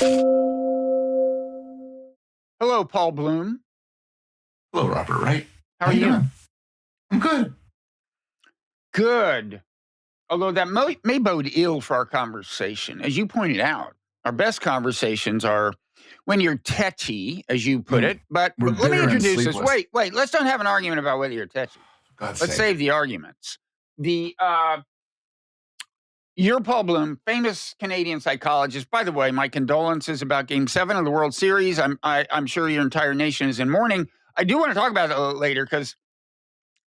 Hello, Paul Bloom. Hello, Robert Wright. How are you doing? I'm good. Good. Although that may bode ill for our conversation. As you pointed out, our best conversations are when you're tetchy, as you put it. But We're let me bitter and introduce this. sleepless. Wait. Let's don't have an argument about whether you're tetchy. For God's Let's sake. save the arguments. You're Paul Bloom, famous Canadian psychologist. By the way, my condolences about Game 7 of the World Series. I'm sure your entire nation is in mourning. I do want to talk about it later because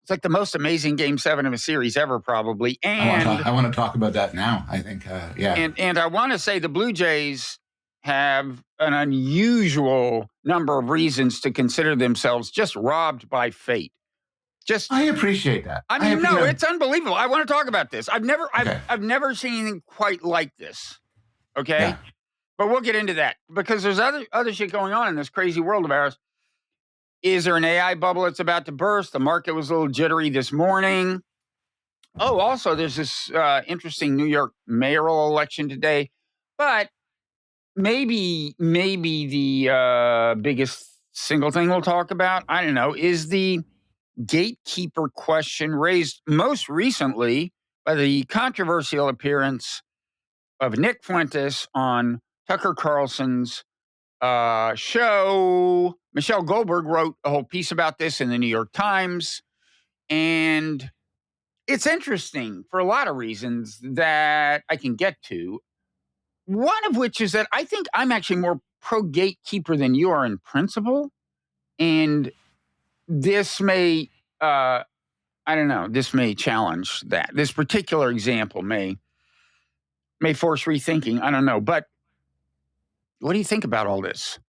it's like the most amazing Game 7 of a series ever, probably. And I want to talk about that now. I think, yeah. And I want to say the Blue Jays have an unusual number of reasons to consider themselves just robbed by fate. I appreciate that. I mean, it's unbelievable. I want to talk about this. I've never seen anything quite like this. Okay, Yeah. But we'll get into that because there's other shit going on in this crazy world of ours. Is there an AI bubble that's about to burst? The market was a little jittery this morning. Oh, also, there's this interesting New York mayoral election today. But maybe the biggest single thing we'll talk about, I don't know, is the gatekeeper question raised most recently by the controversial appearance of Nick Fuentes on Tucker Carlson's show. Michelle Goldberg wrote a whole piece about this in the New York Times. And it's interesting for a lot of reasons that I can get to. One of which is that I think I'm actually more pro-gatekeeper than you are in principle. And this may, I don't know, this may challenge that. This particular example may force rethinking. I don't know. But what do you think about all this?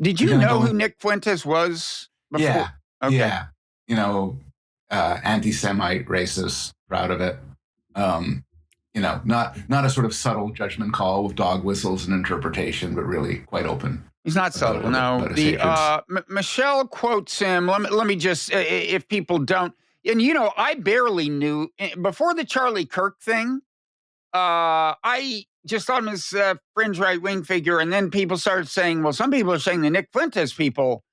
Did you know who Nick Fuentes was before? Yeah. Okay. Yeah. Anti-Semite, racist, proud of it. Not a sort of subtle judgment call with dog whistles and interpretation, but really quite open. He's not subtle. No, Michelle quotes him. Let me just, if people don't, and I barely knew before the Charlie Kirk thing. I just thought him as a fringe right wing figure, and then people started saying, well, some people are saying the Nick Fuentes people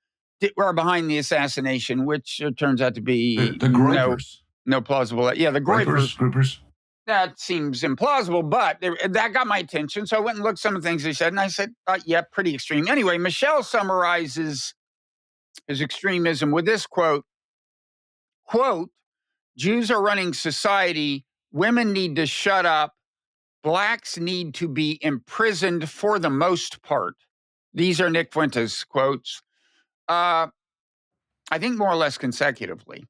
were behind the assassination, which turns out to be the Groypers. No plausible. Yeah, the Groypers. That seems implausible, but that got my attention. So I went and looked at some of the things he said, and I said, yeah, pretty extreme. Anyway, Michelle summarizes his extremism with this quote, Jews are running society. Women need to shut up. Blacks need to be imprisoned for the most part. These are Nick Fuentes quotes. I think more or less consecutively.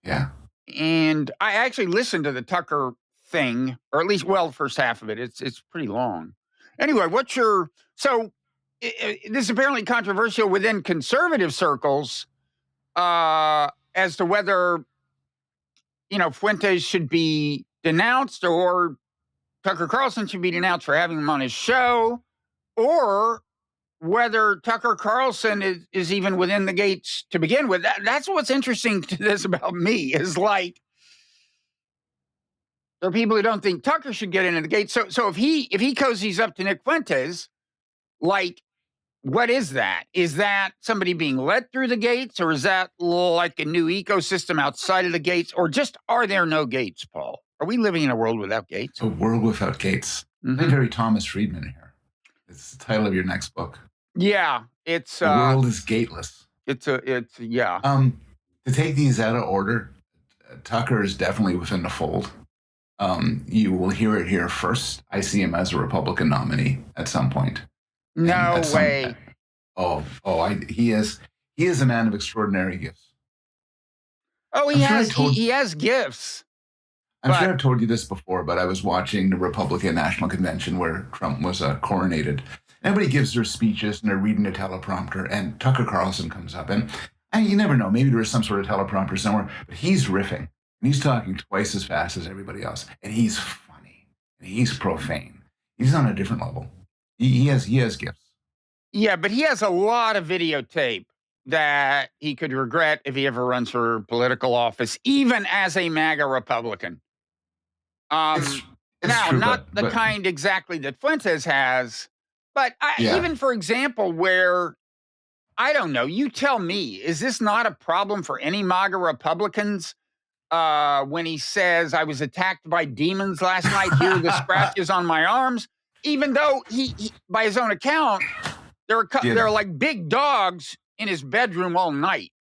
Yeah. And I actually listened to the Tucker thing, or at least, the first half of it. It's pretty long. Anyway, this is apparently controversial within conservative circles as to whether, Fuentes should be denounced or Tucker Carlson should be denounced for having him on his show, or whether Tucker Carlson is even within the gates to begin with. That's what's interesting to this about me is like, there are people who don't think Tucker should get into the gates. So if he cozies up to Nick Fuentes, like, what is that? Is that somebody being let through the gates, or is that like a new ecosystem outside of the gates, or just are there no gates, Paul? Are we living in a world without gates? A world without gates. Mm-hmm. Very Thomas Friedman here. It's the title of your next book. Yeah, it's the world is gateless. Yeah. To take these out of order, Tucker is definitely within the fold. You will hear it here first. I see him as a Republican nominee at some point. No way. He is a man of extraordinary gifts. Oh, he has gifts. I'm sure I've told you this before, but I was watching the Republican National Convention where Trump was coronated. Everybody gives their speeches and they're reading a teleprompter, and Tucker Carlson comes up, and you never know, maybe there was some sort of teleprompter somewhere, but he's riffing, and he's talking twice as fast as everybody else, and he's funny, and he's profane. He's on a different level. He has gifts. Yeah, but he has a lot of videotape that he could regret if he ever runs for political office, even as a MAGA Republican. It's now, true, not the kind exactly that Fuentes has, But Yeah. even for example, where I don't know, you tell me, is this not a problem for any MAGA Republicans? When he says, "I was attacked by demons last night. Here are the scratches on my arms," even though he by his own account, there Yeah. are like big dogs in his bedroom all night,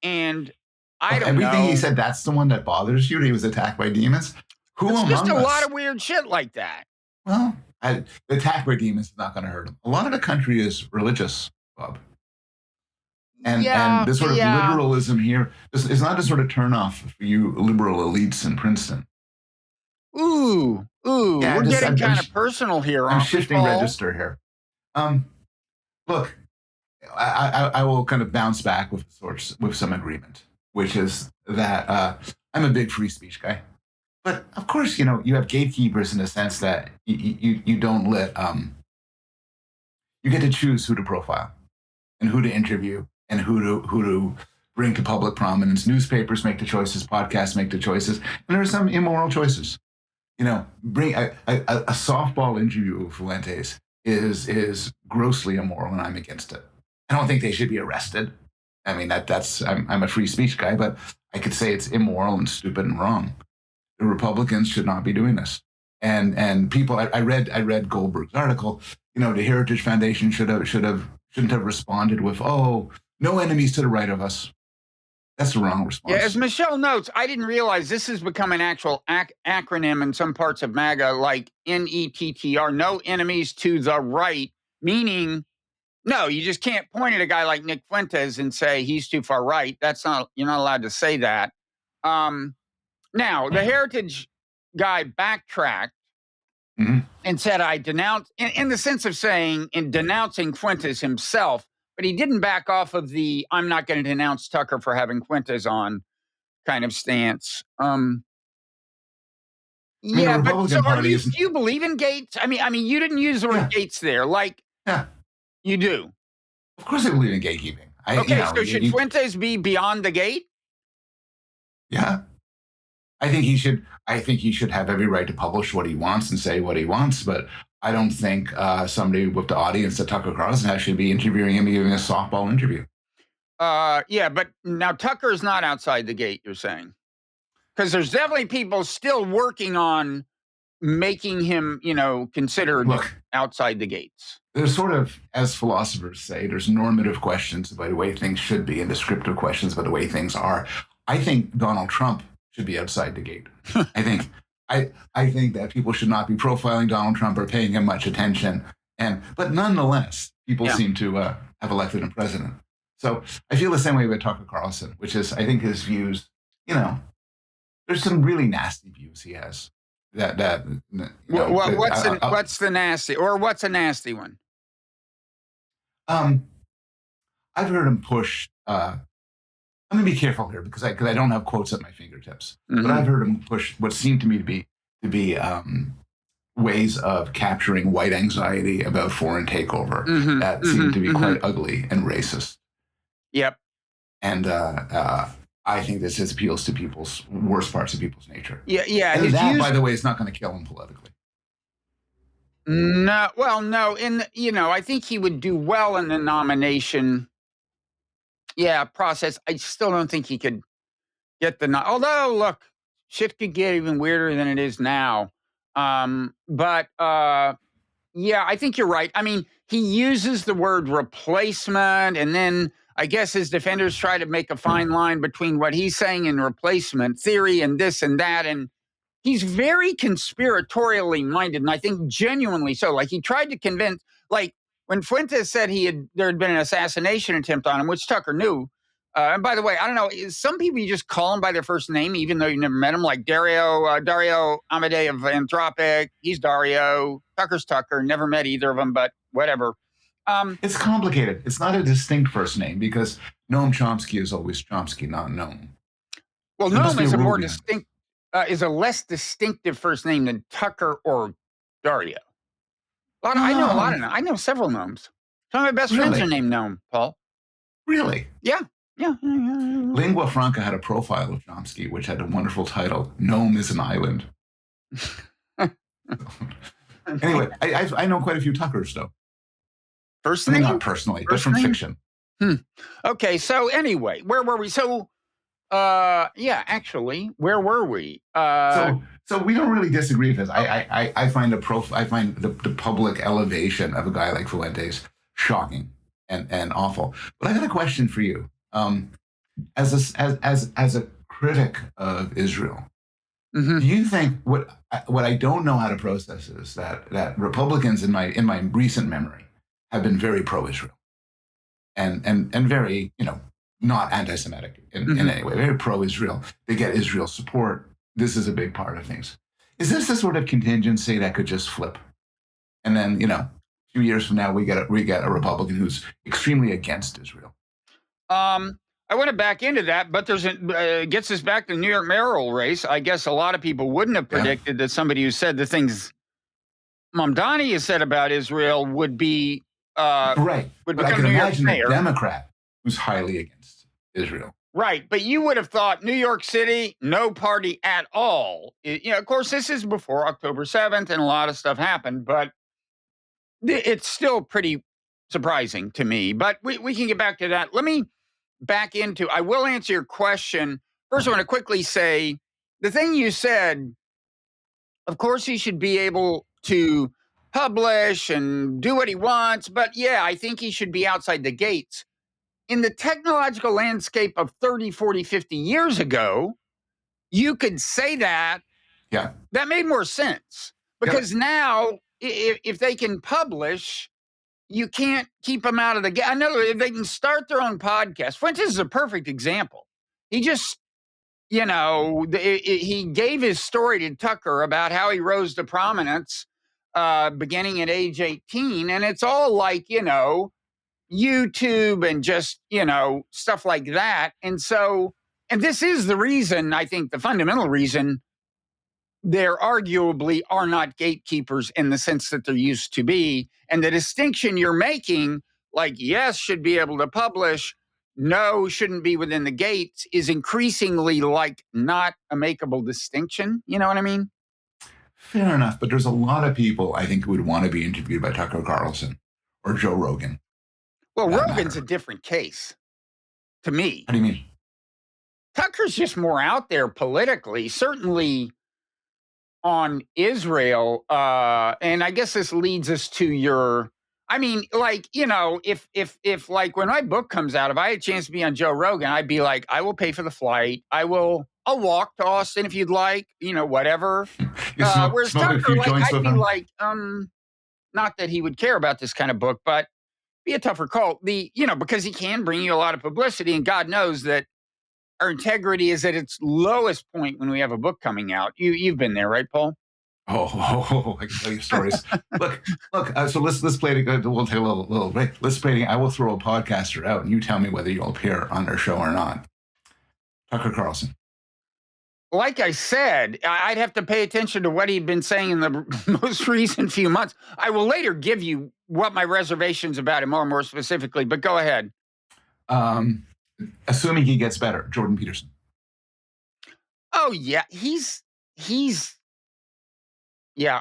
and I Of don't everything he know. said, that's the one that bothers you. He was attacked by demons. Who It's just among a lot us? of weird shit like that. Well, the attack by demons is not going to hurt him. A lot of the country is religious, Bob. And Yeah, this sort of yeah. literalism here is not a sort of turnoff for you liberal elites in Princeton. Ooh, Yeah, we're getting kind of personal here, I'm aren't we, shifting Paul? register here. Um, Look, I will kind of bounce back with some agreement, which is that I'm a big free speech guy. But of course, you have gatekeepers in the sense that you don't let you get to choose who to profile and who to interview and who to bring to public prominence. Newspapers make the choices, podcasts make the choices, and there are some immoral choices. Bring a softball interview of Fuentes is grossly immoral, and I'm against it. I don't think they should be arrested. I mean I'm a free speech guy, but I could say it's immoral and stupid and wrong. The Republicans should not be doing this. And people, I read Goldberg's article. The Heritage Foundation shouldn't have responded with, "Oh, no enemies to the right of us." That's the wrong Yeah, as response. Michelle notes, I didn't realize this has become an actual acronym in some parts of MAGA, like NETTR, no enemies to the right, meaning no, you just can't point at a guy like Nick Fuentes and say he's too far right. You're not allowed to say that. Um, Now, the Heritage guy backtracked Mhm. and said, I denounce, in the sense of saying, in denouncing Fuentes himself, but he didn't back off of the I'm not going to denounce Tucker for having Fuentes on kind of stance. I mean, the Yeah, but so Republican Party do isn't. you believe in gates? I mean, you didn't use the word Yeah, gates there. Like yeah. you do. Of course, I believe in gatekeeping. Okay, so should Fuentes be beyond the gate? Yeah. I think he should have every right to publish what he wants and say what he wants, but I don't think somebody with the audience that Tucker Carlson has should be interviewing him, giving a softball interview. Yeah, but now Tucker's not outside the gate, you're saying. Because there's definitely people still working on making him, considered Look, outside the gates. there's sort of, as philosophers say, there's normative questions about the way things should be and descriptive questions about the way things are. I think Donald Trump should be outside the gate. I think I think that people should not be profiling Donald Trump or paying him much attention. But nonetheless, people Yeah. seem to have elected him president. So I feel the same way about Tucker Carlson, which is I think his views, there's some really nasty views he has. What's the nasty, or what's a nasty one? Um, I've heard him push. I'm going to be careful here because I don't have quotes at my fingertips. But I've heard him push what seemed to me to be ways of capturing white anxiety about foreign takeover that seem to be quite ugly and racist. Yep. And I think this just appeals to people's worst parts of people's nature. Yeah. And that, by the way, is not going to kill him politically. No, well, no. I think he would do well in the nomination. Yeah, process. I still don't think he could get although, look, shit could get even weirder than it is now. But yeah, I think you're right. I mean, he uses the word replacement, and then I guess his defenders try to make a fine line between what he's saying in replacement theory and this and that. And he's very conspiratorially minded, and I think genuinely so. Like he tried to convince, like when Fuentes said there had been an assassination attempt on him, which Tucker knew. And by the way, I don't know. Some people you just call him by their first name, even though you never met him. Like Dario Amodei of Anthropic. He's Dario. Tucker's Tucker. Never met either of them, but whatever. It's complicated. It's not a distinct first name because Noam Chomsky is always Chomsky, not Noam. Well, There must Noam be a is a rule more behind it. distinct, is a less distinctive first name than Tucker or Dario. I know a lot of them. I know several Noams. Some of my best friends are Really? named Noam, Paul. Really? Yeah. Lingua Franca had a profile of Chomsky, which had a wonderful title, Nome is an Island. Anyway, I know quite a few Tuckers, though. First I mean, name? not personally, but First from name? fiction. Okay, so anyway, where were we? So, yeah, actually, where were we? So we don't really disagree with this. I find the public elevation of a guy like Fuentes shocking and awful. But I got a question for you. As a critic of Israel, do Mhm. you think what I don't know how to process is that Republicans in my recent memory have been very pro-Israel and very, not anti-Semitic in Mhm. any way, very pro-Israel. They get Israel support. This is a big part of things. Is this the sort of contingency that could just flip? And then, a few years from now, we get a Republican who's extremely against Israel. Um, I want to back into that, but gets us back to the New York mayoral race. I guess a lot of people wouldn't have Yeah, predicted that somebody who said the things Mamdani has said about Israel uh, right. would But I become can New York's imagine a mayor. Democrat who's highly against Israel. Right, but you would have thought New York City, no party at all. Of course, this is before October 7th, and a lot of stuff happened, but it's still pretty surprising to me. But we can get back to that. Let me back into. I will answer your question. First, I Okay. want to quickly say the thing you said. Of course, he should be able to publish and do what he wants, but yeah, I think he should be outside the gates. In the technological landscape of 30, 40, 50 years ago, you could say that. Yeah. That made more sense Yep. because now, if they can publish, you can't keep them out of the game. I know if they can start their own podcast. Fuentes is a perfect example. He just, he gave his story to Tucker about how he rose to prominence beginning at age 18. And it's all like, YouTube and just, stuff like that. And this is the reason, I think, the fundamental reason there arguably are not gatekeepers in the sense that there used to be. And the distinction you're making, like, yes, should be able to publish, no, shouldn't be within the gates, is increasingly like not a makeable distinction. You know what I mean? Fair enough. But there's a lot of people I think who would want to be interviewed by Tucker Carlson or Joe Rogan, Well, for that Rogan's matter. a different case to me. How do you mean? Tucker's just more out there politically, certainly on Israel, and I guess this leads us to your. I mean, like, if like when my book comes out, if I had a chance to be on Joe Rogan, I'd be like, I will pay for the flight. I'll walk to Austin if you'd like, whatever. You smoke Whereas a Tucker, few like, joints I'd with be him? like, not that he would care about this kind of book, but be a tougher call. Because he can bring you a lot of publicity, and God knows that our integrity is at its lowest point when we have a book coming out. You've been there, right, Paul? I can tell you stories. Look. So let's play it. We'll take a little break. Let's play it. I will throw a podcaster out, and you tell me whether you'll appear on their show or not. Tucker Carlson. Like I said, I'd have to pay attention to what he'd been saying in the most recent few months. I will later give you what my reservations about him are more specifically, but go ahead. Um, Assuming he gets better, Jordan Peterson. Oh yeah, he's yeah.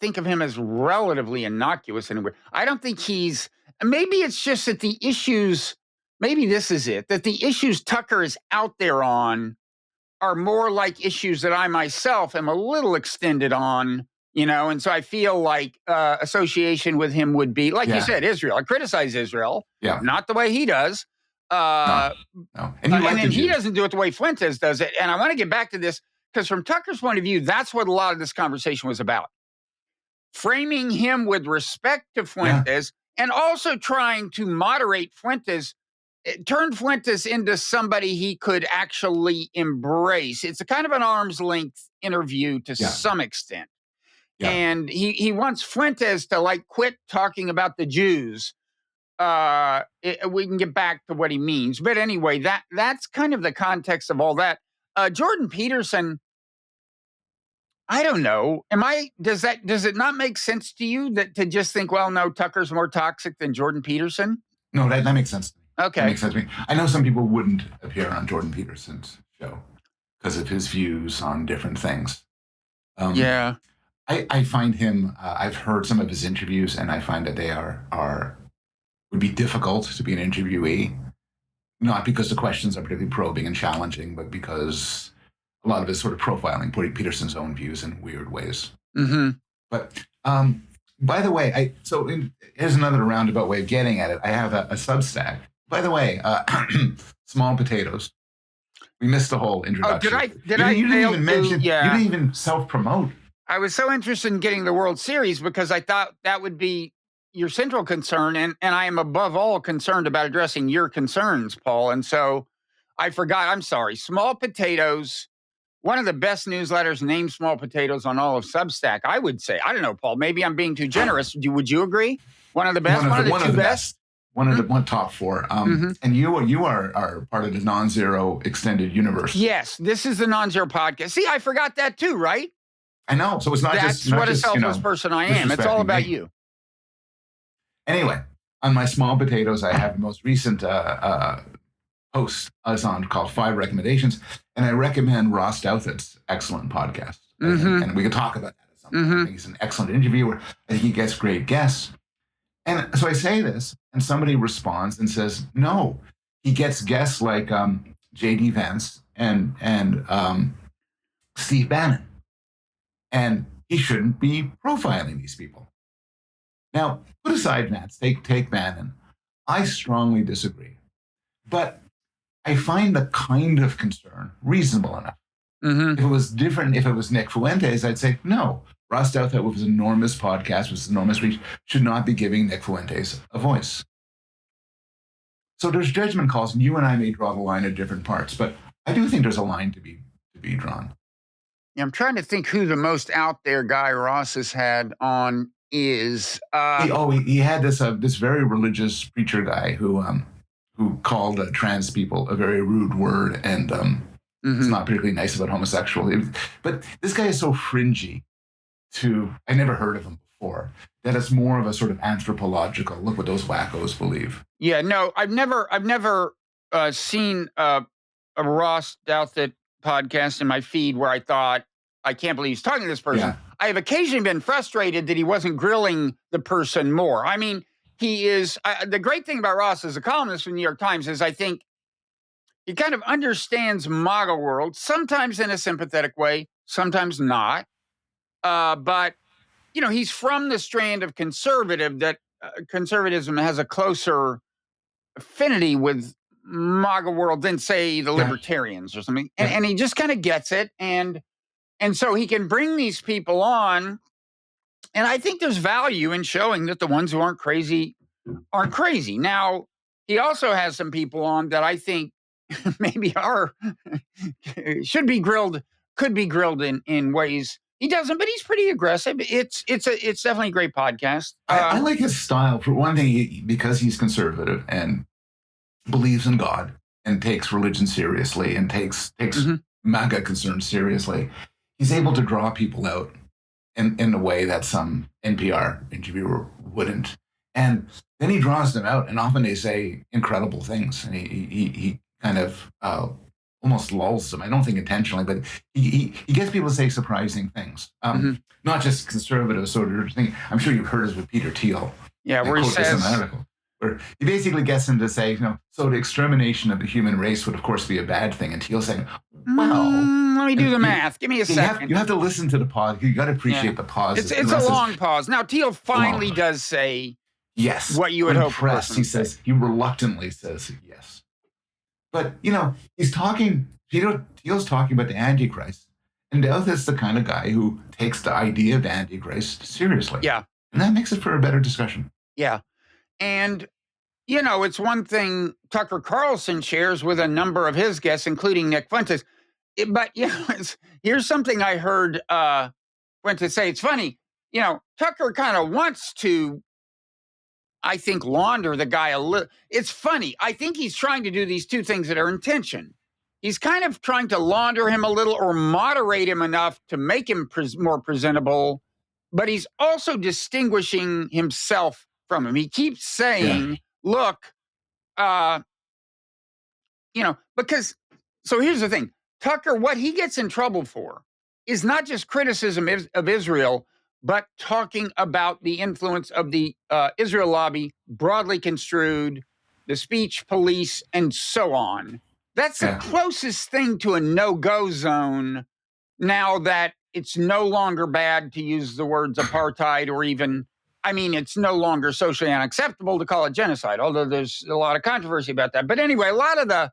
Think of him as relatively innocuous in a way. I don't think he's. Maybe it's just that the issues. Maybe this is it. That the issues Tucker is out there on are more like issues that I myself am a little extended on, and so I feel like association with him would be, like you Yeah, said, Israel. I criticize Israel, yeah. not the way he does. No, no. And you And like the then he Jews. doesn't do it the way Fuentes does it. And I want to get back to this because from Tucker's point of view, that's what a lot of this conversation was about. Framing him with respect to Yeah, Fuentes and also trying to moderate Fuentes. It turned Fuentes into somebody he could actually embrace. It's a kind of an arm's length interview to yeah, some extent. yeah. And he wants Fuentes to like quit talking about the Jews. We can get back to what he means. But anyway, that's kind of the context of all that. Jordan Peterson, I don't know. Does it not make sense to you that to just think, well, no, Tucker's more toxic than Jordan Peterson? No, that makes sense to me. That Okay. makes sense to me. I know some people wouldn't appear on Jordan Peterson's show because of his views on different things. Um, Yeah. I find him. I've heard some of his interviews, and I find that they are would be difficult to be an interviewee, not because the questions are particularly probing and challenging, but because a lot of it's sort of profiling Peterson's own views in weird ways. Mm-hmm. But by the way, here's another roundabout way of getting at it. I have a Substack. By the way, small potatoes. We missed the whole introduction. Oh, you didn't even mention. Yeah. You didn't even self-promote. I was so interested in getting the World Series because I thought that would be your central concern, and I am above all concerned about addressing your concerns, Paul. And so I forgot. I'm sorry. Small Potatoes, one of the best newsletters named Small Potatoes on all of Substack, I would say. I don't know, Paul. Maybe I'm being too generous. Would you agree? One of the best. One of the two best. One of the top four. And you are part of the non-zero extended universe. Yes, this is the non-zero podcast. See, I forgot that too, right? I know. So it's not That's what a selfless person I am. It's all about you. Anyway, on my Small Potatoes, I have the most recent post I was on called 5 Recommendations, and I recommend Ross Douthat's excellent podcast. And we can talk about that at some point. I think he's an excellent interviewer. I think he gets great guests. And so I say this, and somebody responds and says, no, he gets guests like J.D. Vance and Steve Bannon. And he shouldn't be profiling these people. Now, put aside Vance, take Bannon. I strongly disagree. But I find the kind of concern reasonable enough. If it was different, if it was Nick Fuentes, I'd say, no, Ross Douthat with his enormous podcast, with his enormous reach, should not be giving Nick Fuentes a voice. So there's judgment calls, and you and I may draw the line at different parts, but I do think there's a line to be drawn. Yeah, I'm trying to think who the most out there guy Ross has had on is. He had this very religious preacher guy who called trans people a very rude word, and it's not particularly nice about homosexual. But this guy is so fringy I never heard of him before, that it's more of a sort of anthropological, look what those wackos believe. Yeah, no, I've never seen a Ross Douthat podcast in my feed where I thought, I can't believe he's talking to this person. Yeah. I have occasionally been frustrated that he wasn't grilling the person more. I mean, he is, the great thing about Ross as a columnist for the New York Times is I think he kind of understands MAGA world, sometimes in a sympathetic way, sometimes not. But, he's from the strand of conservative that conservatism has a closer affinity with MAGA world than, say, the libertarians or something. And he just kind of gets it. And so he can bring these people on. And I think there's value in showing that the ones who aren't crazy aren't crazy. Now, he also has some people on that I think maybe should be grilled, could be grilled in ways he doesn't, but he's pretty aggressive. It's definitely a great podcast. I like his style. For one thing, because he's conservative and believes in God and takes religion seriously and takes MAGA concerns seriously, he's able to draw people out in a way that some NPR interviewer wouldn't. And then he draws them out, and often they say incredible things. And he kind of almost lulls them. I don't think intentionally, but he gets people to say surprising things. Not just conservative sort of thing. I'm sure you've heard this with Peter Thiel. Yeah, where he says, in an article, where he basically gets him to say, so the extermination of the human race would, of course, be a bad thing. And Thiel's saying, well, let me do the math. Give me a second. You have to listen to the pause. You got to appreciate the pause. It's a long pause. Now, Thiel finally does say yes. What you would hope. He reluctantly says yes. But, he's talking, Thiel's talking about the Antichrist. And Douthat's the kind of guy who takes the idea of the Antichrist seriously. Yeah. And that makes it for a better discussion. Yeah. And, it's one thing Tucker Carlson shares with a number of his guests, including Nick Fuentes. But, here's something I heard Fuentes say. It's funny. Tucker kind of wants to, I think, launder the guy a little. It's funny. I think he's trying to do these two things that are in tension. He's kind of trying to launder him a little or moderate him enough to make him more presentable, but he's also distinguishing himself from him. He keeps saying, look, because, so here's the thing. Tucker, what he gets in trouble for is not just criticism of Israel, but talking about the influence of the Israel lobby, broadly construed, the speech police, and so on. That's the Yeah. closest thing to a no-go zone now that it's no longer bad to use the words apartheid, or even, I mean, it's no longer socially unacceptable to call it genocide, although there's a lot of controversy about that. But anyway, a lot of the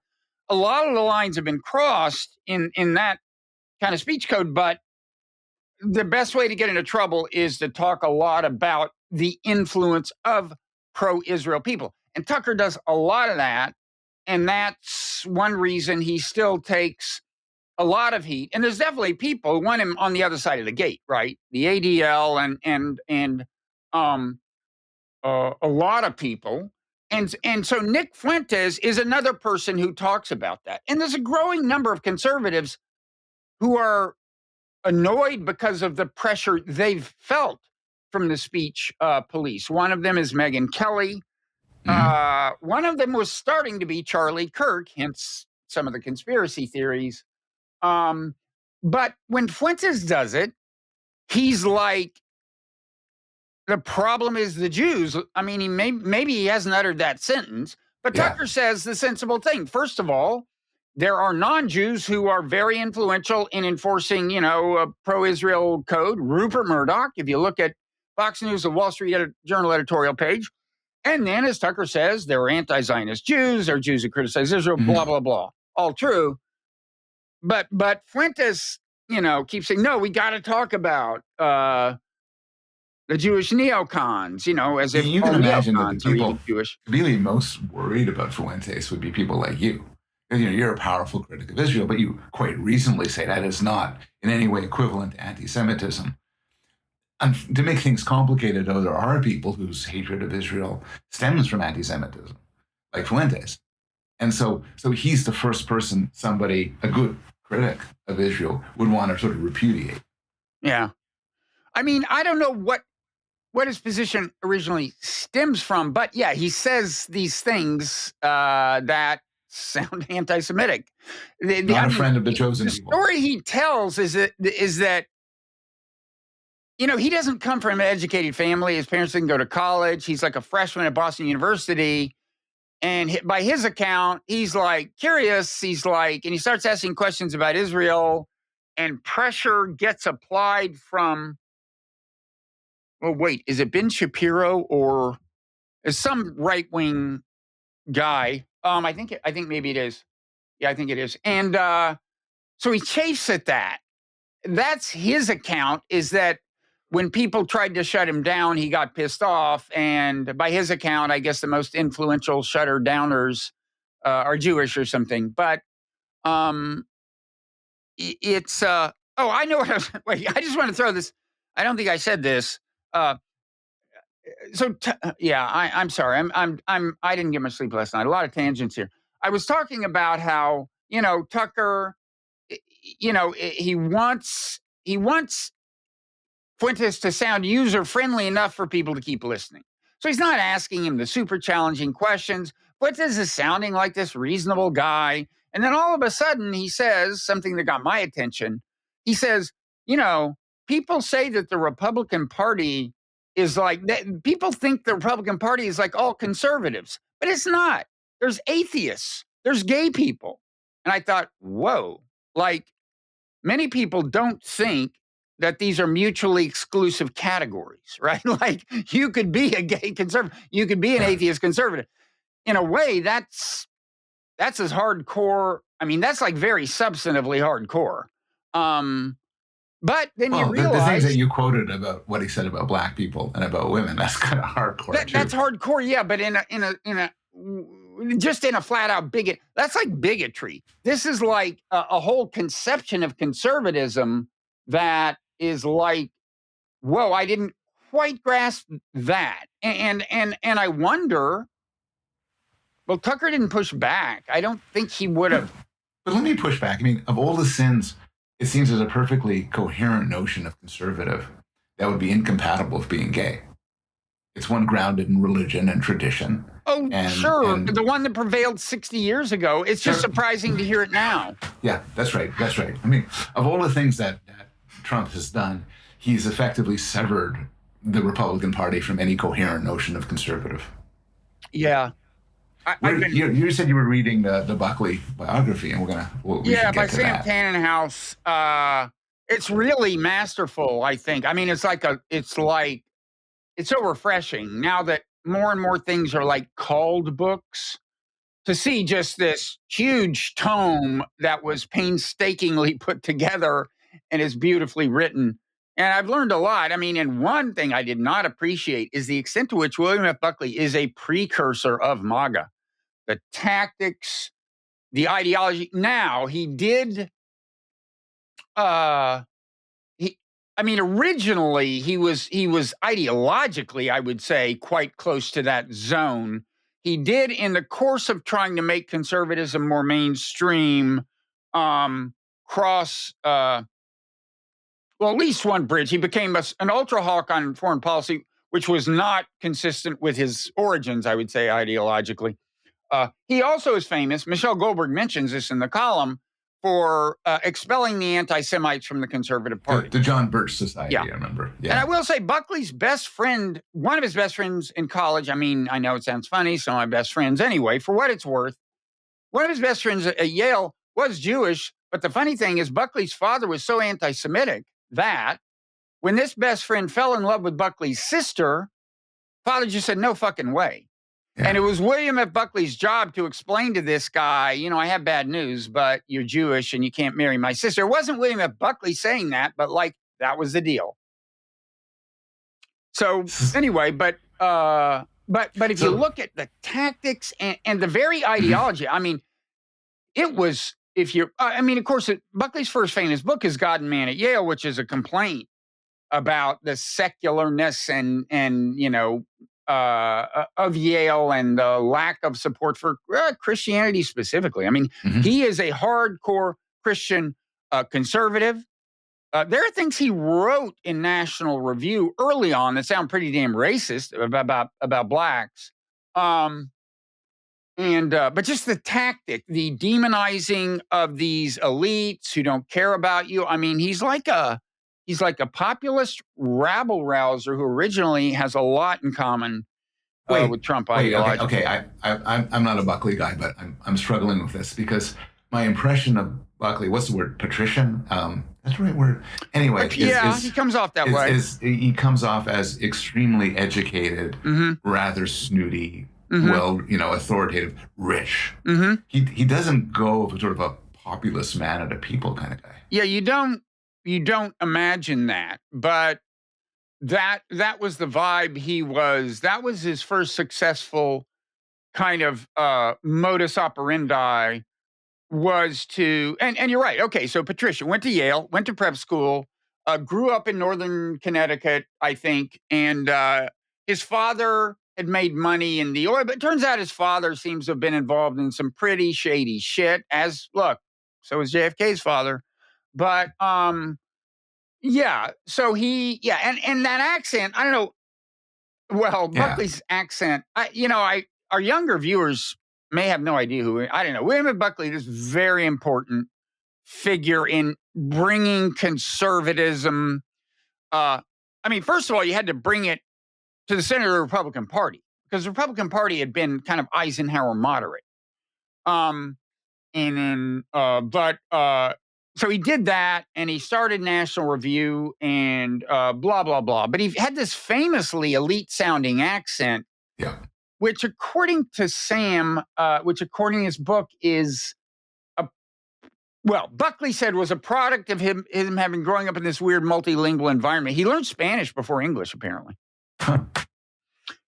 lines have been crossed in that kind of speech code. But the best way to get into trouble is to talk a lot about the influence of pro-Israel people. And Tucker does a lot of that. And that's one reason he still takes a lot of heat. And there's definitely people who want him on the other side of the gate, right? The ADL and a lot of people. And so Nick Fuentes is another person who talks about that. And there's a growing number of conservatives who are annoyed because of the pressure they've felt from the speech police. One of them is Megyn Kelly. One of them was starting to be Charlie Kirk, hence some of the conspiracy theories. But when Fuentes does it, he's like, the problem is the Jews. I mean, maybe he hasn't uttered that sentence, but Yeah. Tucker says the sensible thing. First of all, there are non-Jews who are very influential in enforcing, a pro-Israel code. Rupert Murdoch, if you look at Fox News, the Wall Street Journal editorial page. And then, as Tucker says, there are anti-Zionist Jews, there are Jews who criticize Israel, blah, blah, blah. All true. But Fuentes, keeps saying, no, we got to talk about the Jewish neocons, as if You all can imagine that the neocons are even people Jewish. really most worried about Fuentes would be people like you. You're a powerful critic of Israel, but you quite reasonably say that is not in any way equivalent to anti-Semitism. And to make things complicated, though, there are people whose hatred of Israel stems from anti-Semitism, like Fuentes. And so he's the first person a good critic of Israel, would want to sort of repudiate. Yeah. I mean, I don't know what his position originally stems from, but yeah, he says these things that sound anti-Semitic. Not a friend of the chosen people. The story he tells is that he doesn't come from an educated family. His parents didn't go to college. He's like a freshman at Boston University. And by his account, he's like curious. He's like, and he starts asking questions about Israel, and pressure gets applied from, well, wait, is it Ben Shapiro or is some right-wing guy? I think maybe it is. Yeah, I think it is. And so he chafes at that. That's his account, is that when people tried to shut him down, he got pissed off. And by his account, I guess the most influential shutter downers are Jewish or something. But it's I know what I was. Wait, I just want to throw this. I don't think I said this. I'm sorry. I didn't get much sleep last night. A lot of tangents here. I was talking about how Tucker, he wants Fuentes to sound user-friendly enough for people to keep listening. So he's not asking him the super challenging questions. Fuentes is sounding like this reasonable guy. And then all of a sudden he says something that got my attention. He says, people say that the Republican Party is like, people think the Republican Party is like all conservatives, but it's not. There's atheists, there's gay people. And I thought, whoa, like many people don't think that these are mutually exclusive categories, right? Like you could be a gay conservative, you could be an atheist conservative. In a way, that's as hardcore. I mean, that's like very substantively hardcore. But then you realize the things that you quoted about what he said about black people and about women, that's kind of hardcore too. That's hardcore, yeah. But in a flat out bigot, that's like bigotry. This is like a whole conception of conservatism that is like, whoa, I didn't quite grasp that. And I wonder, well, Tucker didn't push back. I don't think he would have. But let me push back. I mean, of all the sins, it seems there's a perfectly coherent notion of conservative that would be incompatible with being gay. It's one grounded in religion and tradition. Oh, sure. The one that prevailed 60 years ago. It's just surprising to hear it now. Yeah, that's right. I mean, of all the things that Trump has done, he's effectively severed the Republican Party from any coherent notion of conservative. Yeah. I've been, You said you were reading the Buckley biography, and we yeah, should by get to Sam that. Tannenhouse. It's really masterful, I think. I mean, it's so refreshing now that more and more things are like called books, to see just this huge tome that was painstakingly put together and is beautifully written. And I've learned a lot. I mean, and one thing I did not appreciate is the extent to which William F. Buckley is a precursor of MAGA. The tactics, the ideology. Now, he did, uh, he, I mean, originally he was ideologically, I would say, quite close to that zone. He did, in the course of trying to make conservatism more mainstream, cross well, at least one bridge. He became an ultra hawk on foreign policy, which was not consistent with his origins, I would say, ideologically. He also is famous. Michelle Goldberg mentions this in the column for expelling the anti-Semites from the Conservative Party. The John Birch Society, Yeah. I remember. Yeah. And I will say, Buckley's best friend, one of his best friends in college. I mean, I know it sounds funny, some of my best friends anyway. For what it's worth, one of his best friends at Yale was Jewish. But the funny thing is, Buckley's father was so anti-Semitic that when this best friend fell in love with Buckley's sister, father just said, "No fucking way." Yeah. And it was William F. Buckley's job to explain to this guy, I have bad news, but you're Jewish and you can't marry my sister. It wasn't William F. Buckley saying that, but that was the deal. So anyway, but if you look at the tactics and the very ideology, I mean, it was, of course, Buckley's first famous book is God and Man at Yale, which is a complaint about the secularness of Yale and the lack of support for Christianity specifically. I mean, he is a hardcore Christian conservative. There are things he wrote in National Review early on that sound pretty damn racist about blacks. But just the tactic, the demonizing of these elites who don't care about you. I mean, he's like a populist rabble rouser who originally has a lot in common with Trump ideology. Okay. I'm not a Buckley guy, but I'm struggling with this because my impression of Buckley, what's the word? Patrician? That's the right word. Anyway, he comes off that way. He comes off as extremely educated, rather snooty, authoritative, rich. He doesn't go for sort of a populist man at a people kind of guy. Yeah, you don't imagine that, but that was the vibe that was his first successful kind of modus operandi, was to, and you're right. Okay, so Patricia went to Yale, went to prep school, grew up in northern Connecticut, I think, and his father had made money in the oil, but it turns out his father seems to have been involved in some pretty shady shit, so was JFK's father. But yeah, so and that accent, I don't know. Well, Buckley's accent, our younger viewers may have no idea I don't know. William F. Buckley is a very important figure in bringing conservatism. First of all, you had to bring it to the center of the Republican Party because the Republican Party had been kind of Eisenhower moderate. So he did that, and he started National Review and blah, blah, blah. But he had this famously elite-sounding accent, which according to Sam, according to his book is, Buckley said was a product of him having growing up in this weird multilingual environment. He learned Spanish before English, apparently.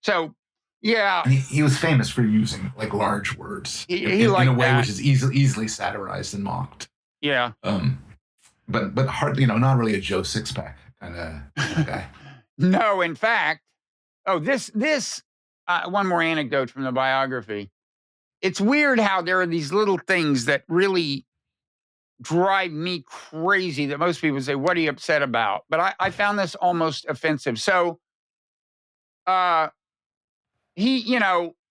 So, yeah. And he was famous for using large words in a way which is easily satirized and mocked. Yeah. But hard, not really a Joe Sixpack kind of guy. No, in fact, this one more anecdote from the biography. It's weird how there are these little things that really drive me crazy that most people say, "What are you upset about?" But I found this almost offensive. So, he,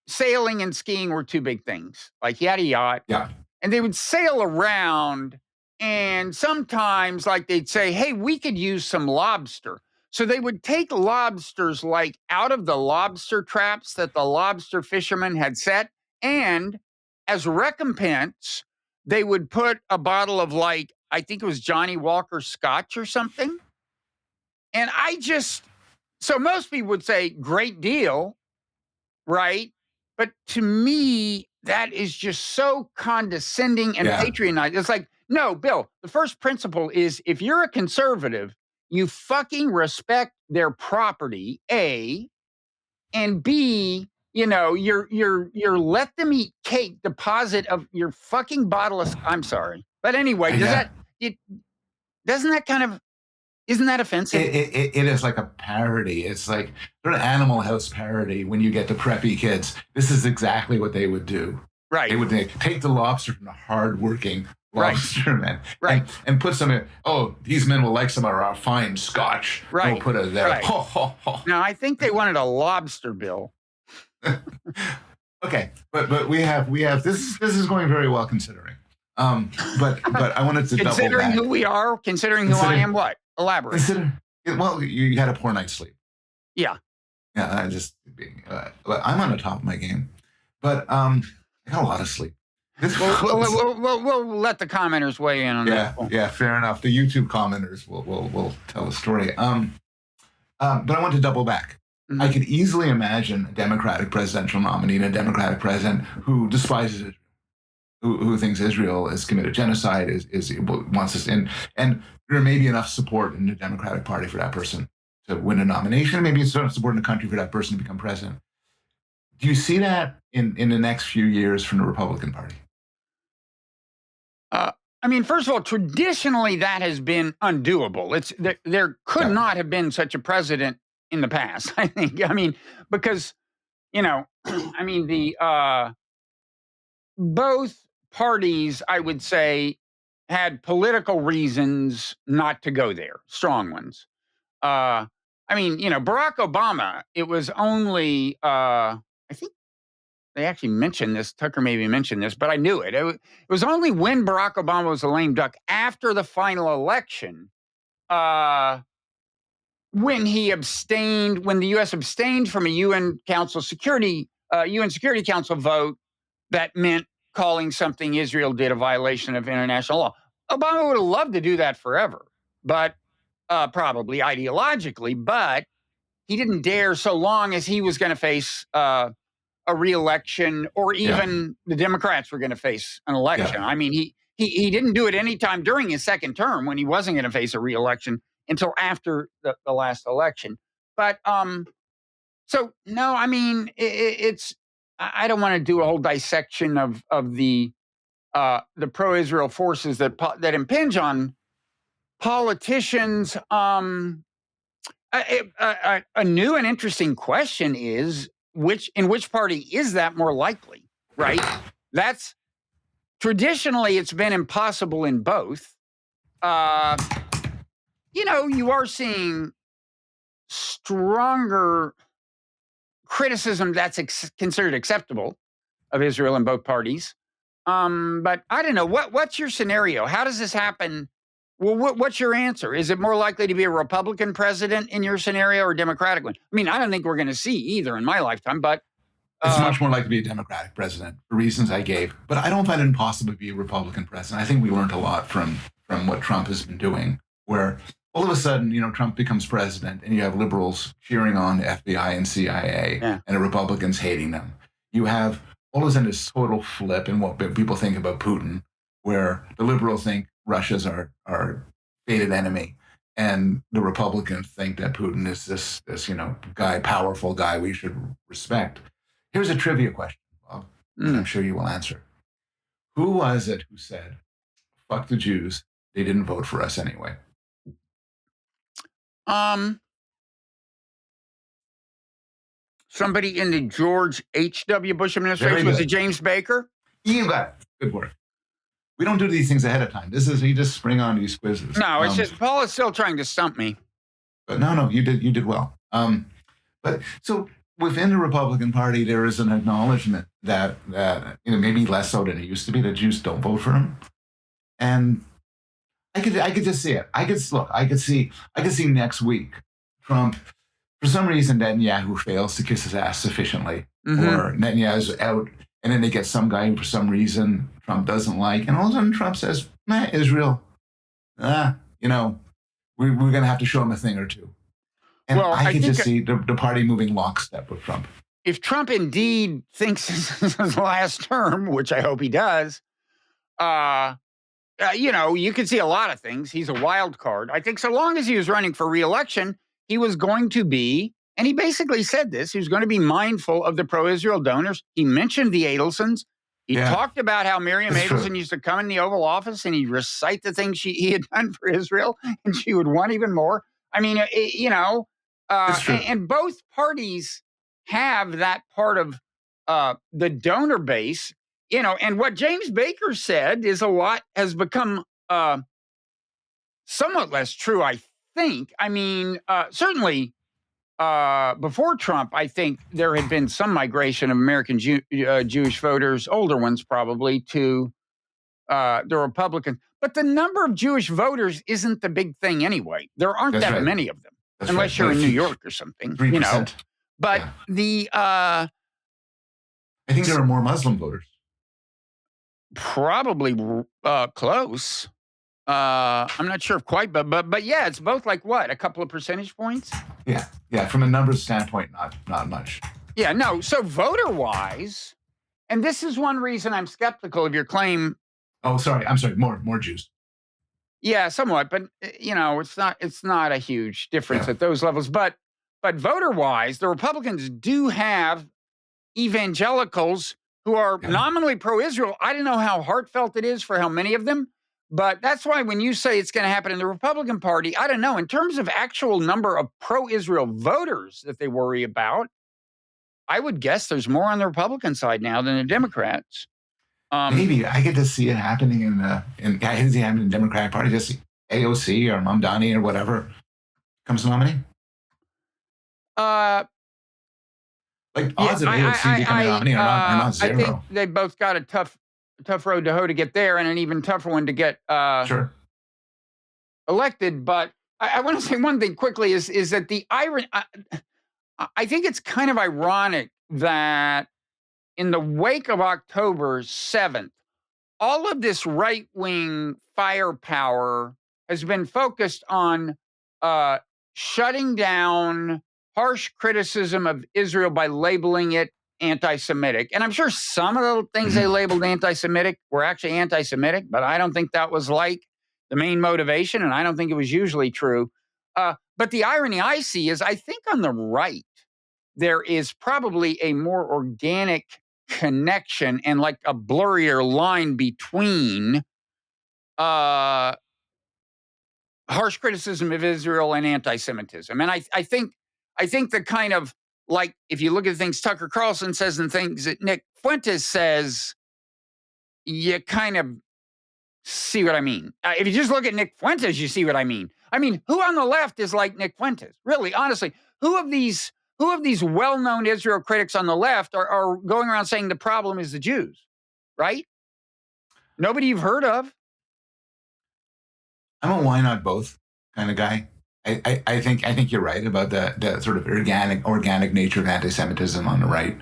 sailing and skiing were two big things. Like he had a yacht, yeah, and they would sail around. And sometimes, like, they'd say, hey, we could use some lobster. So they would take lobsters, like, out of the lobster traps that the lobster fishermen had set. And as recompense, they would put a bottle of, like, I think it was Johnny Walker Scotch or something. And so most people would say, great deal, right? But to me, that is just so condescending and Yeah. patronizing. It's like, no, Bill, the first principle is if you're a conservative, you fucking respect their property, A, and B, you're let them eat cake deposit of your fucking bottle of I'm sorry. But anyway, Yeah. doesn't that kind of isn't that offensive? It is like a parody. It's like sort of Animal House parody when you get the preppy kids. This is exactly what they would do. Right. They would take the lobster from the hardworking Right. lobstermen Right. and put some in. Oh, these men will like some of our fine scotch. Right. We'll put it there. Right. Ho, ho, ho. Now, I think they wanted a lobster, Bill. Okay, but we have this is going very well considering. But I wanted to double Considering back. who we are, considering who I am, what? Elaborate. Well, you had a poor night's sleep. Yeah. Yeah, I'm on the top of my game, but I got a lot of sleep. We'll let the commenters weigh in on that. Yeah, fair enough. The YouTube commenters will tell a story. But I want to double back. Mhm. I could easily imagine a Democratic presidential nominee and a Democratic president who despises it, who thinks Israel has committed genocide, wants us in, and there may be enough support in the Democratic Party for that person to win a nomination. Maybe it's enough support in the country for that person to become president. Do you see that in the next few years from the Republican Party? I mean, first of all, traditionally that has been undoable. There could not have been such a president in the past. I think. I mean, because I mean both parties, I would say, had political reasons not to go there, strong ones. I mean, Barack Obama, it was only, I think they actually mentioned this, Tucker maybe mentioned this, but I knew it. It was only when Barack Obama was a lame duck after the final election, uh, when the U.S. abstained from a UN Security Council vote that meant calling something Israel did a violation of international law. Obama would have loved to do that forever, but probably ideologically, but he didn't dare so long as he was going to face a re-election, or even the Democrats were going to face an election. Yeah. I mean, he didn't do it anytime during his second term when he wasn't going to face a re-election until after the last election. But so no, I mean, it's I don't want to do a whole dissection of the pro-Israel forces that impinge on politicians. A new and interesting question is in which party is that more likely, right? That's traditionally it's been impossible in both. You are seeing stronger criticism that's considered acceptable of Israel in both parties. But I don't know. What's your scenario? How does this happen? Well, what's your answer? Is it more likely to be a Republican president in your scenario or a Democratic one? I mean, I don't think we're going to see either in my lifetime, but it's much more likely to be a Democratic president for reasons I gave. But I don't find it impossible to be a Republican president. I think we learned a lot from what Trump has been doing, where all of a sudden, Trump becomes president and you have liberals cheering on the FBI and CIA and the Republicans hating them. You have all of a sudden this total flip in what people think about Putin, where the liberals think Russia's our fated enemy, and the Republicans think that Putin is this powerful guy we should respect. Here's a trivia question, Bob, and I'm sure you will answer. Who was it who said, "Fuck the Jews, they didn't vote for us anyway"? Somebody in the George H.W. Bush administration. Was it James Baker? You got it. Good work. We don't do these things ahead of time. You just spring on these quizzes. No, it's just Paul is still trying to stump me. But no, you did well. But so within the Republican Party, there is an acknowledgement that maybe less so than it used to be, that Jews don't vote for him. And I could just see it. I could see next week Trump, for some reason, Netanyahu fails to kiss his ass sufficiently, or Netanyahu's out, and then they get some guy who, for some reason, Trump doesn't like, and all of a sudden Trump says, "Nah, Israel, you know, we're going to have to show him a thing or two." And Well, I I could think just see the party moving lockstep with Trump. if Trump indeed thinks this is his last term, which I hope he does, you can see a lot of things. He's a wild card. I think so long as he was running for reelection, he was going to be, and he basically said this, he was going to be mindful of the pro-Israel donors. He mentioned the Adelsons. He talked about how Miriam Adelson used to come in the Oval Office and he'd recite the things he had done for Israel, and she would want even more. I mean, and both parties have that part of the donor base. And what James Baker said is a lot has become somewhat less true, I think. I mean, certainly before Trump, I think there had been some migration of American Jewish voters, older ones probably, to the Republicans. But the number of Jewish voters isn't the big thing anyway. There aren't that many of them, unless you're in New York or something. 3%. But I think there are more Muslim voters. Probably close. I'm not sure if quite, but yeah, it's both like what, a couple of percentage points? Yeah. From a numbers standpoint, not much. Yeah, no. So voter wise, and this is one reason I'm skeptical of your claim. Oh, sorry. I'm sorry. More Jews. Yeah, somewhat, but it's not a huge difference at those levels. But voter wise, the Republicans do have evangelicals who are nominally pro-Israel. I don't know how heartfelt it is for how many of them, but that's why when you say it's going to happen in the Republican Party, I don't know. In terms of actual number of pro-Israel voters that they worry about, I would guess there's more on the Republican side now than the Democrats. Maybe I get to see it happening I can see it happening in the Democratic Party. Just AOC or Mamdani or whatever comes nominee. Like odds of AOC becoming a nominee are not zero. I think they both got a tough road to hoe to get there, and an even tougher one to get elected. But I want to say one thing quickly is that the irony. I think it's kind of ironic that in the wake of October 7th, all of this right-wing firepower has been focused on shutting down harsh criticism of Israel by labeling it anti-Semitic. And I'm sure some of the things they labeled anti-Semitic were actually anti-Semitic, but I don't think that was like the main motivation, and I don't think it was usually true. But the irony I see is I think on the right, there is probably a more organic connection and like a blurrier line between harsh criticism of Israel and anti-Semitism. And I think the kind of, like, if you look at things Tucker Carlson says and things that Nick Fuentes says, you kind of see what I mean. If you just look at Nick Fuentes, you see what I mean. I mean, who on the left is like Nick Fuentes? Really, honestly, who of these well-known Israel critics on the left are going around saying the problem is the Jews, right? Nobody you've heard of. I'm a why not both kind of guy. I think you're right about the sort of organic nature of anti-Semitism on the right.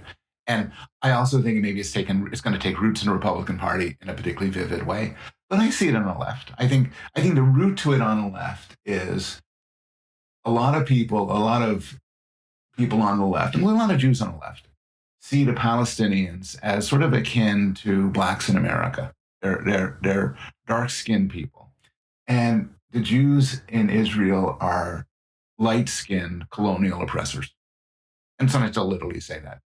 And I also think maybe it's going to take roots in the Republican Party in a particularly vivid way. But I see it on the left. I think the root to it on the left is a lot of people on the left, and a lot of Jews on the left, see the Palestinians as sort of akin to blacks in America. They're dark-skinned people. And the Jews in Israel are light-skinned colonial oppressors. And sometimes they'll literally say that.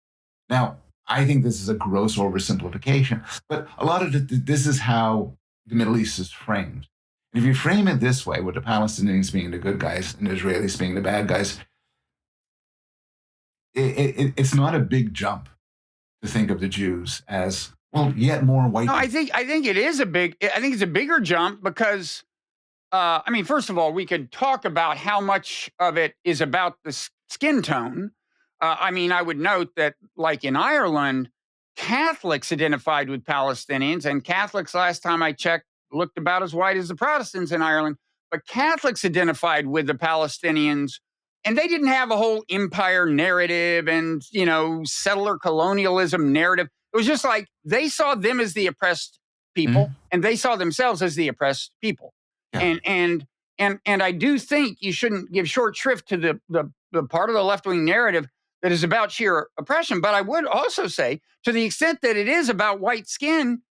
Now, I think this is a gross oversimplification, but a lot of this is how the Middle East is framed. And if you frame it this way, with the Palestinians being the good guys and the Israelis being the bad guys, it's not a big jump to think of the Jews as, well, yet more white. No, I think it is I think it's a bigger jump because, I mean, first of all, we could talk about how much of it is about the skin tone. I mean, I would note that, like in Ireland, Catholics identified with Palestinians, and Catholics, last time I checked, looked about as white as the Protestants in Ireland, but Catholics identified with the Palestinians, and they didn't have a whole empire narrative and, settler colonialism narrative. It was just like they saw them as the oppressed people, Mhm. and they saw themselves as the oppressed people. Yeah. And I do think you shouldn't give short shrift to the part of the left-wing narrative that is about sheer oppression. But I would also say, to the extent that it is about white skin,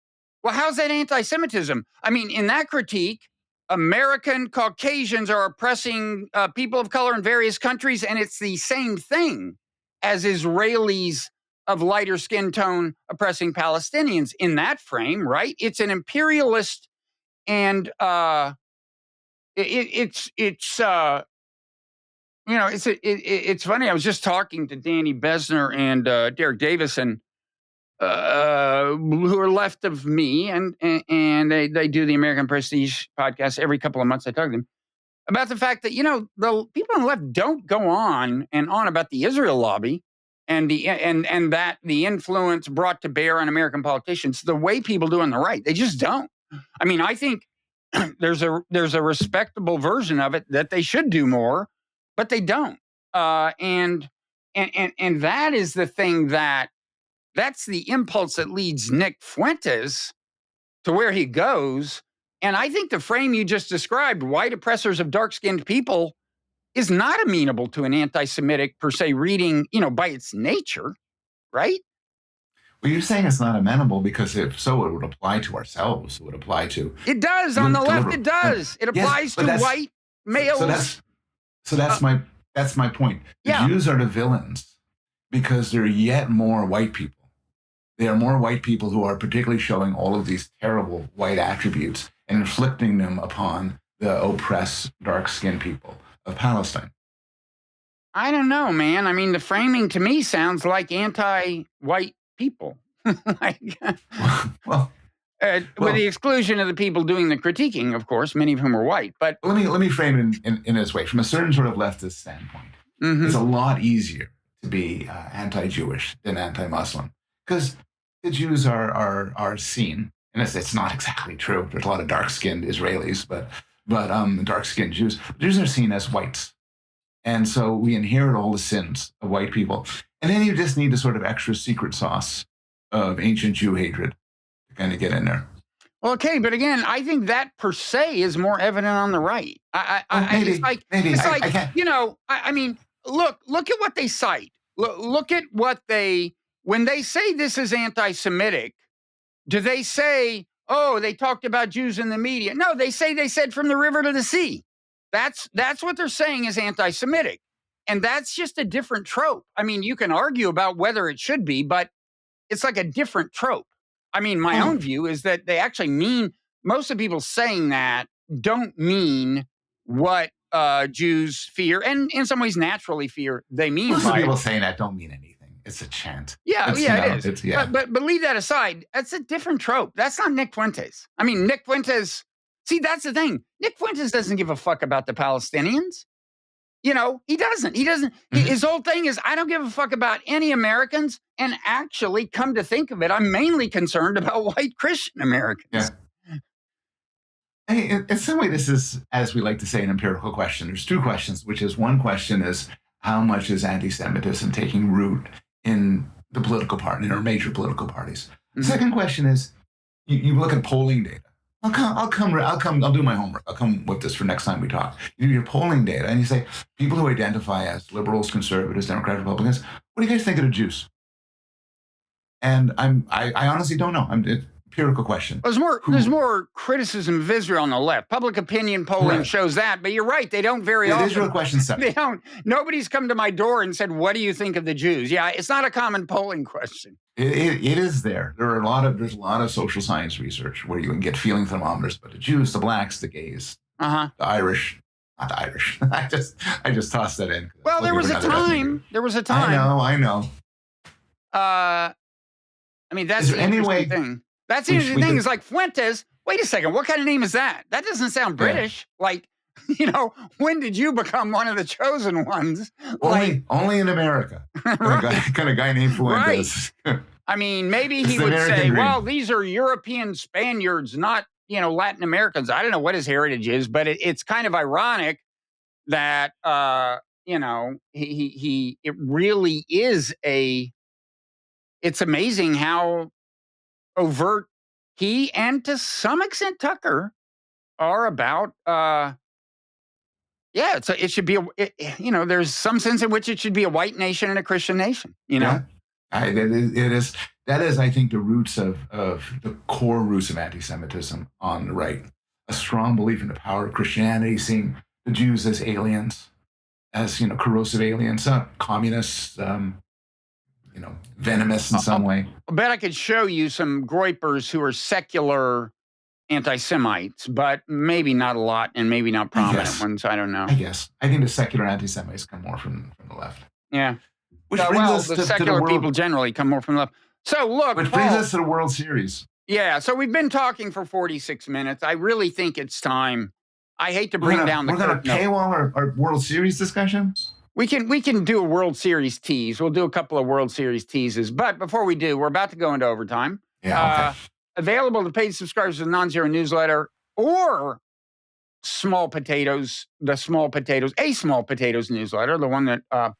well, how's that anti-Semitism? I mean, in that critique, American Caucasians are oppressing people of color in various countries, and it's the same thing as Israelis of lighter skin tone oppressing Palestinians in that frame, right? It's an imperialist, and it's funny. I was just talking to Danny Besner and Derek Davison, who are left of me, and they do the American Prestige podcast every couple of months. I talk to them about the fact that the people on the left don't go on and on about the Israel lobby and that the influence brought to bear on American politicians the way people do on the right. They just don't. I mean, I think there's a respectable version of it that they should do more, but they don't. And that is the thing that's the impulse that leads Nick Fuentes to where he goes. And I think the frame you just described, white oppressors of dark-skinned people, is not amenable to an anti-Semitic per se reading, by its nature, right? Well, you're saying it's not amenable because if so, it would apply to ourselves. It would apply to. It does. On the left, it does. It applies to white males. So that's my point. The Jews are the villains because they're yet more white people. They are more white people who are particularly showing all of these terrible white attributes and inflicting them upon the oppressed, dark-skinned people of Palestine. I don't know, man. I mean, the framing to me sounds like anti-white people. Well, with the exclusion of the people doing the critiquing, of course, many of whom are white. But let me frame it in this way. From a certain sort of leftist standpoint, it's a lot easier to be anti-Jewish than anti-Muslim because the Jews are seen, and it's not exactly true. There's a lot of dark-skinned Israelis, but dark-skinned Jews. Jews are seen as whites, and so we inherit all the sins of white people. And then you just need the sort of extra secret sauce of ancient Jew hatred to kind of get in there. Okay, but again, I think that per se is more evident on the right. I mean, look at what they cite. Look at what when they say this is anti-Semitic, do they say, oh, they talked about Jews in the media? No, they said from the river to the sea. That's what they're saying is anti-Semitic. And that's just a different trope. I mean, you can argue about whether it should be, but it's like a different trope. I mean, my own view is that they actually mean, most of the people saying that don't mean what Jews fear, and in some ways naturally fear they mean. Most of the people saying that don't mean anything. It's a chant. It is. But leave that aside. That's a different trope. That's not Nick Fuentes. I mean, Nick Fuentes, see, that's the thing. Nick Fuentes doesn't give a fuck about the Palestinians. He doesn't. His whole thing is, I don't give a fuck about any Americans. And actually, come to think of it, I'm mainly concerned about white Christian Americans. Yeah. Hey, in some way, this is, as we like to say, an empirical question. There's two questions, which is one question is, how much is anti-Semitism taking root in the political party, in our major political parties? The second question is, you look at polling data. I'll do my homework. I'll come with this for next time we talk. You do your polling data and you say, people who identify as liberals, conservatives, Democrats, Republicans, what do you guys think of the Jews? And I honestly don't know. It's an empirical question. There's more criticism of Israel on the left. Public opinion polling shows that, but you're right. They don't very often. Israel question They don't. Nobody's come to my door and said, what do you think of the Jews? Yeah, it's not a common polling question. It is there. There's a lot of social science research where you can get feeling thermometers, but the Jews, the blacks, the gays, the Irish, not the Irish. I just tossed that in. Well, there was a time. I know. I mean, that's the interesting thing. That's the interesting thing is like Fuentes. Wait a second. What kind of name is that? That doesn't sound British. Like, when did you become one of the chosen ones? Only in America. Kind of guy named Fuentes. Right. I mean, maybe he would say, well, these are European Spaniards, not, Latin Americans. I don't know what his heritage is, but it's kind of ironic that it really is it's amazing how overt he and to some extent Tucker are about it should be there's some sense in which it should be a white nation and a Christian nation, Yeah, it is. That is, I think, the roots of the core roots of anti-Semitism on the right. A strong belief in the power of Christianity, seeing the Jews as aliens, as corrosive aliens, communists, venomous in some way. I bet I could show you some groypers who are secular anti-Semites, but maybe not a lot, and maybe not prominent ones. I don't know. I think the secular anti-Semites come more from the left. Yeah. Which brings us the to secular the world, people generally come more from the left. So look, which brings us to the World Series. Yeah. So we've been talking for 46 minutes. I really think it's time. I hate to bring down the curtain. We're going to paywall our World Series discussion. We can do a World Series tease. We'll do a couple of World Series teases. But before we do, we're about to go into overtime. Yeah. Okay. Available to paid subscribers of the Non-Zero newsletter or Small Potatoes, a Small Potatoes newsletter, the one that Paul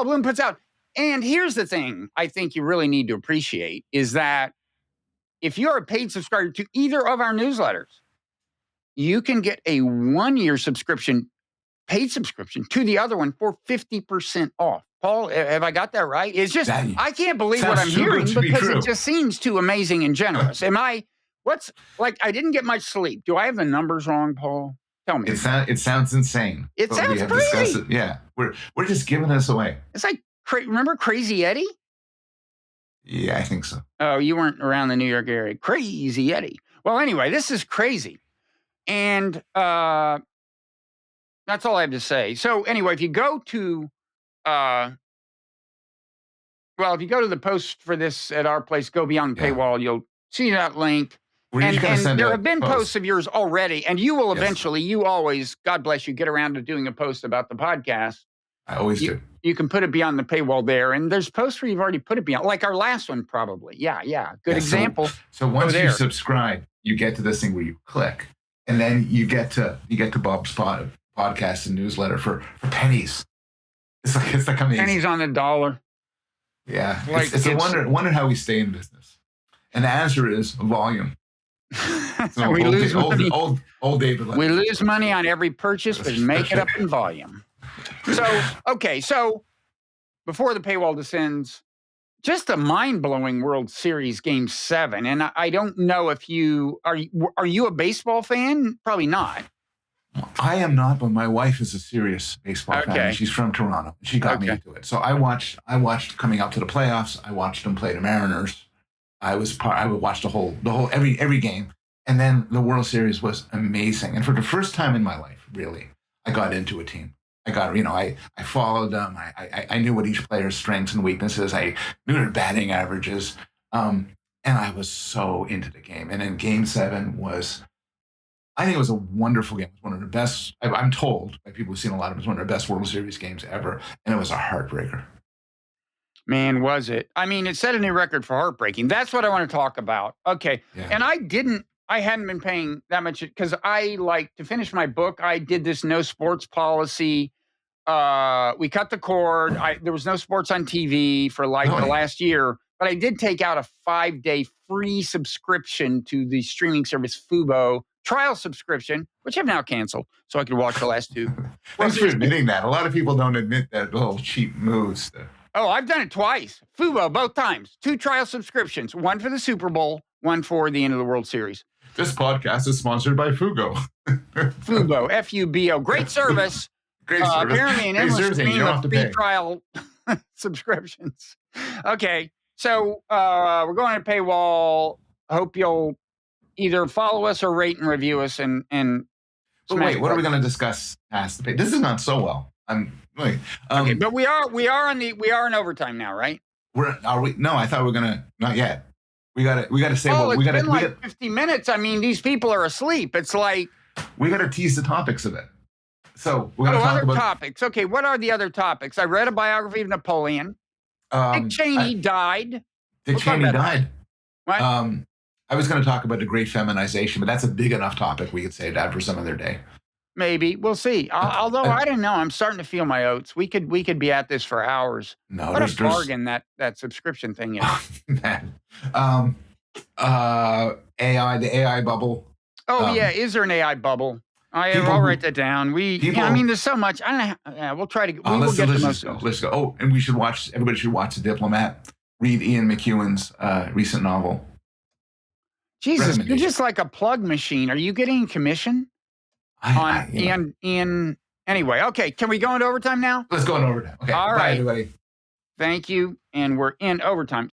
Bloom puts out. And here's the thing I think you really need to appreciate is that if you're a paid subscriber to either of our newsletters, you can get a 1-year paid subscription to the other one for 50% off. Paul, have I got that right? It's just, I can't believe what I'm hearing because it just seems too amazing and generous. I didn't get much sleep. Do I have the numbers wrong, Paul? Tell me. It sounds insane. It sounds crazy. Yeah. We're just giving this away. It's like, remember Crazy Eddie? Yeah, I think so. Oh, you weren't around the New York area. Crazy Eddie. Well, anyway, this is crazy. And that's all I have to say. So anyway, if you go to the post for this at our place, Go Beyond the Paywall, you'll see that link. And there have been posts of yours already, and you will eventually, you always, God bless you, get around to doing a post about the podcast. I always do. You can put it beyond the paywall there, and there's posts where you've already put it beyond, like our last one probably. Yeah. Good example. So once you subscribe, you get to this thing where you click, and then you get to Bob's podcast and newsletter for pennies. It's like amazing. Pennies on the dollar. Yeah, it's a wonder how we stay in business, and the answer is volume. So we lose money. Old David. We lose money on every purchase, but make it up in volume. So before the paywall descends, just a mind-blowing World Series Game 7, and I don't know if are you a baseball fan? Probably not. I am not, but my wife is a serious baseball fan. She's from Toronto. She got me into it. So I watched coming up to the playoffs. I watched them play the Mariners. I would watch the whole every game, and then the World Series was amazing. And for the first time in my life, really, I got into a team. I followed them. I knew what each player's strengths and weaknesses. I knew their batting averages, and I was so into the game. And then Game 7 I think it was a wonderful game. It was one of the best. I'm told by people who've seen a lot of it, was one of the best World Series games ever, and it was a heartbreaker. Man, was it? I mean, it set a new record for heartbreaking. That's what I want to talk about. Okay. Yeah. And I hadn't been paying that much because to finish my book, I did this no sports policy. We cut the cord. There was no sports on TV for the last year, but I did take out a 5-day free subscription to the streaming service Fubo, trial subscription, which I've now canceled, so I could watch the last two. Thanks for admitting that. A lot of people don't admit that little cheap moves. Oh, I've done it twice. Fubo, both times. 2 trial subscriptions. One for the Super Bowl, one for the end of the World Series. This podcast is sponsored by Fugo. Fubo, F-U-B-O. Great service. Great service. Apparently an endless stream of free trial subscriptions. Okay, so we're going to paywall. Hope you'll either follow us or rate and review us. And but wait, what are we going to discuss past the pay? This is not so well. Okay, but we are in overtime now, right? Are we? No, I thought we were gonna. Not yet. We got to say. Oh, it's been like 50 minutes. I mean, these people are asleep. It's like we got to tease the topics of it. So we're going to talk about topics. Okay, what are the other topics? I read a biography of Napoleon. Dick Cheney died. Dick Cheney died. What? I was going to talk about the great feminization, but that's a big enough topic. We could save that for some other day. Maybe we'll see. Although I don't know, I'm starting to feel my oats. We could be at this for hours. No, What a there's bargain that subscription thing is. man. AI, the AI bubble. Oh yeah, is there an AI bubble? I'll write that down. I mean, there's so much. I don't know. Yeah, we'll try to. We will get to most of it. Let's go. Oh, and we should watch. Everybody should watch The Diplomat. Read Ian McEwan's recent novel. Jesus, you're just like a plug machine. Are you getting commission on Ian? Anyway, okay. Can we go into overtime now? Let's go into overtime. Okay. All Bye, right. everybody. Thank you, and we're in overtime.